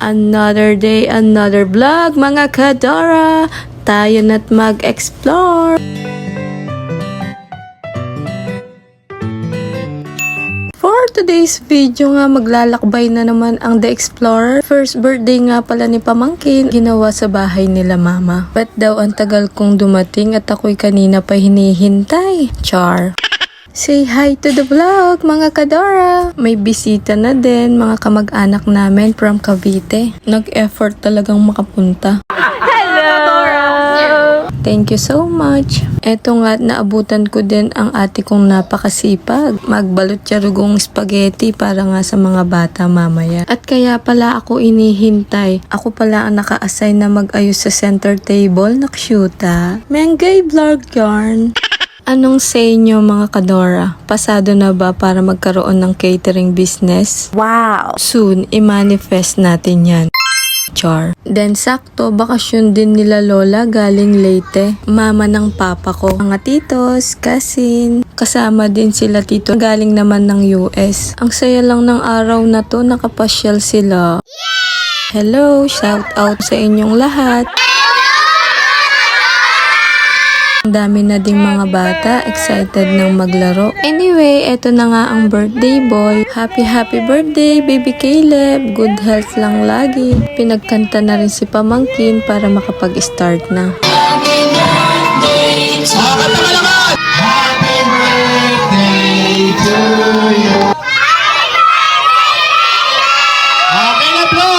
Another day, another vlog mga kadora. Tayo na't mag-explore. For today's video nga, maglalakbay na naman ang The Explorer. First birthday nga pala ni Pamangkin, ginawa sa bahay nila mama. Ba't daw ang tagal kong dumating at ako'y kanina pa hinihintay? Char. Say hi to the vlog, mga kadora! May bisita na din, mga kamag-anak namin from Cavite. Nag-effort talagang makapunta. Thank you so much. Eto nga, naabutan ko din ang ate kong napakasipag. Magbalot siya rugong spaghetti para nga sa mga bata mamaya. At kaya pala ako inihintay. Ako pala ang naka-assign na mag-ayos sa center table. Nakshuta. Mengay vlog yarn. Anong say nyo mga kadora? Pasado na ba para magkaroon ng catering business? Wow! Soon, i-manifest natin yan. Char. Then sakto, bakasyon din nila lola galing Leyte. Mama ng papa ko. Mga titos, cousin. Kasama din sila tito. Galing naman ng US. Ang saya lang ng araw na to, nakapasyal sila. Hello, shout out sa inyong lahat. Ang dami na ding mga bata, excited nang maglaro. Anyway, eto na nga ang birthday boy. Happy birthday, baby Caleb. Good health lang lagi. Pinagkanta na rin si Pamangkin para makapag-start na. Happy birthday to you. Happy birthday to you. Okay na bro!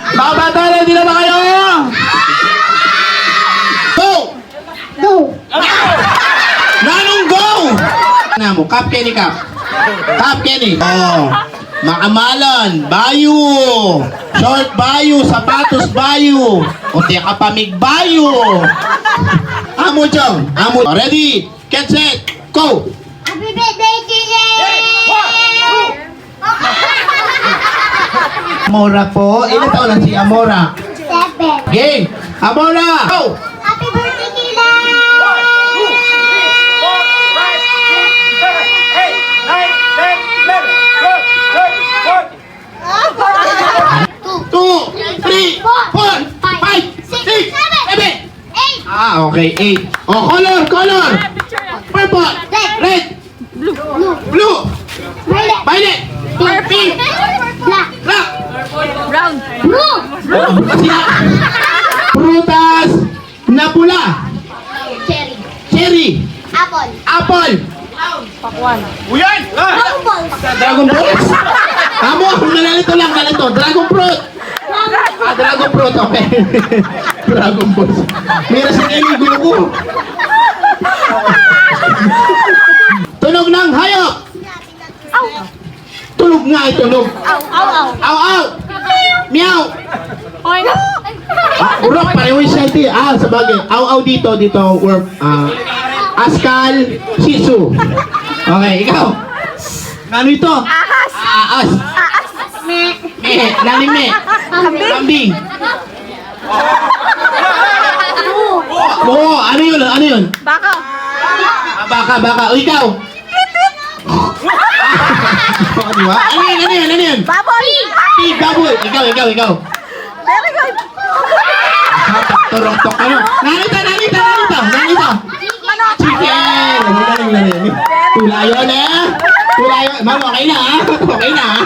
Mga bata, ready na ba kayo? Nanong go! Namo, Kap Kenny Kap. Kap Kenny. Oh. Makamalan, bayo. Short bayo, sapatos bayo. O tiya ka pamig bayo. Amo Chong, amo. Ready, get set, go! Happy birthday, Chile! Amora po, ilan taon lang si Amora? 7. Game, Amora, go! Happy birthday, Chile! 2, 3, 4, 5, 6, 7. 8. Ah, okay, 8. Oh, color! Purple, red, Blue. blue, Violet. violet, pink, Black. black. Blue. Prutas na pula. Cherry. Cherry, Apple. apple, Dragon Balls. dragon fruit. Amo, nalalito lang, galito. Dragon fruit. Ah, dragon fruit, okay. Dragon balls. Meron sa iligo ko. Tunog ng hayop. Tunog nga, tunog. Aw, aw. Meow. Ah, urok, pareho yung siyete. Ah, sabagay. Aw, aw dito, work. Askal, Shisu. Okay, ikaw. Ano ito? Ahas. Ahas. Me. Lalim me. Kambing. Oo, ano yun? Baka. Baka. O, ikaw. Diba? Ano yun? Baboy. Pig, baboy. Ikaw. Very good. Turok-tok ka no. Nanito. Chicken. Galing. Tulayon eh. Ma'am, okay na ha? Okay na ha?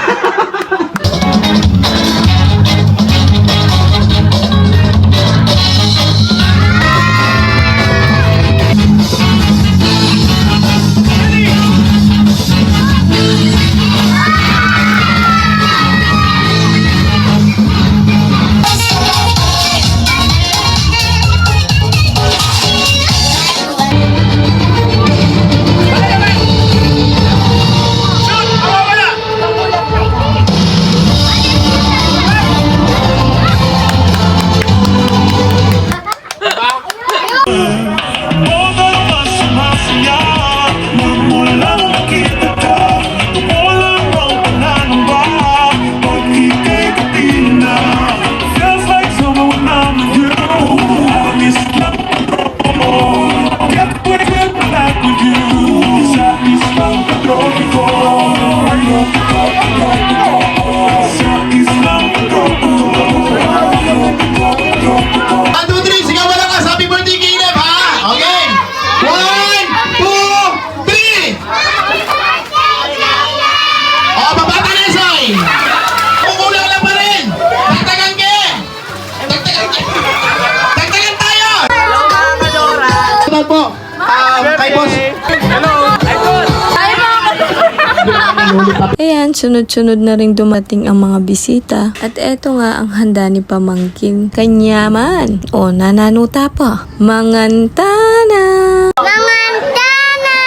Inulit pa. Ayan, sunod-sunod na rin dumating ang mga bisita. At eto nga ang handa ni Pamangkin. Kanyaman. O, nananuta pa. Mangantana. Mangantana!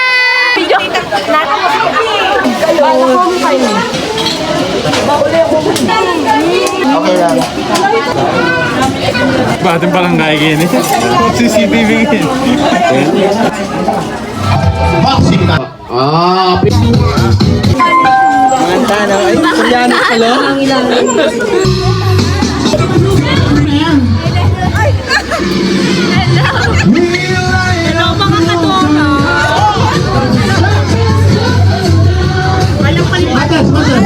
Okay lang. Batin palang kaigin eh. CCTV gini. Boxing na. Mantana. Ay, Koreano pala. Matas, matas.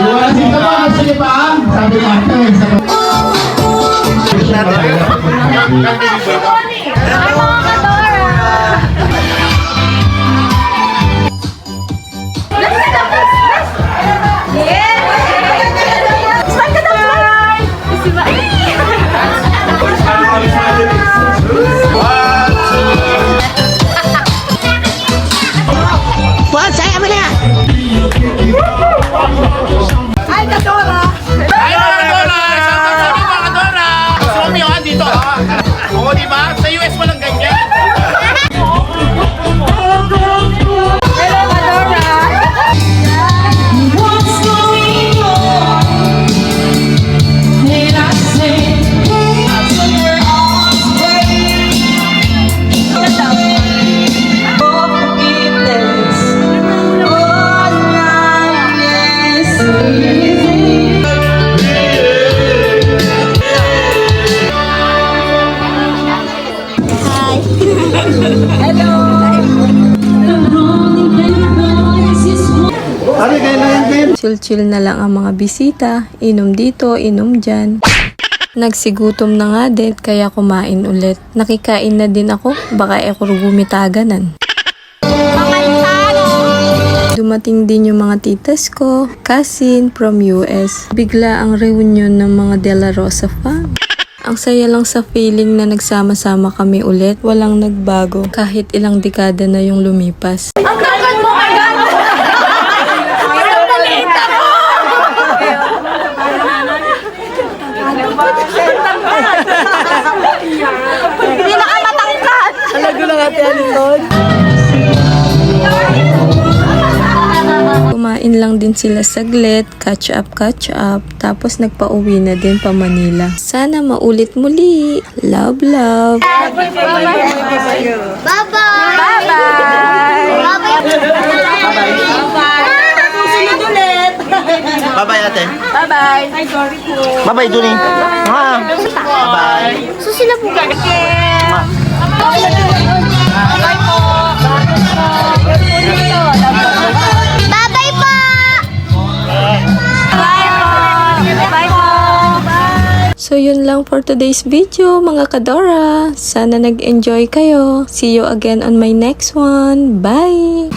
Wala sila ba? Sige pa? Sabi ni ate. Oo, di ba? Sa US walang ganyan. Chill-chill na lang ang mga bisita. Inom dito, inom dyan. Nagsigutom na nga din, kaya kumain ulit. Nakikain na din ako, baka ako gumitaganan. Dumating din yung mga titas ko, cousin from US. Bigla ang reunion ng mga De La Rosa fam. Ang saya lang sa feeling na nagsama-sama kami ulit. Walang nagbago kahit ilang dekada na yung lumipas. Ang kagat mo agad! Parang maliit ako! Hindi na ka matangkat! Alago lang ate Alison. Kumain lang din sila saglit, catch up, tapos nagpa-uwi na din pa Manila. Sana maulit muli. Love, love. Bye-bye! Bye-bye! Susunod ulit! Bye-bye ate. Bye-bye! Bye-bye Duni. Ha? Bye-bye. So sila po ba? Bye-bye po! So yun lang for today's video mga Kadora. Sana nag-enjoy kayo. See you again on my next one. Bye!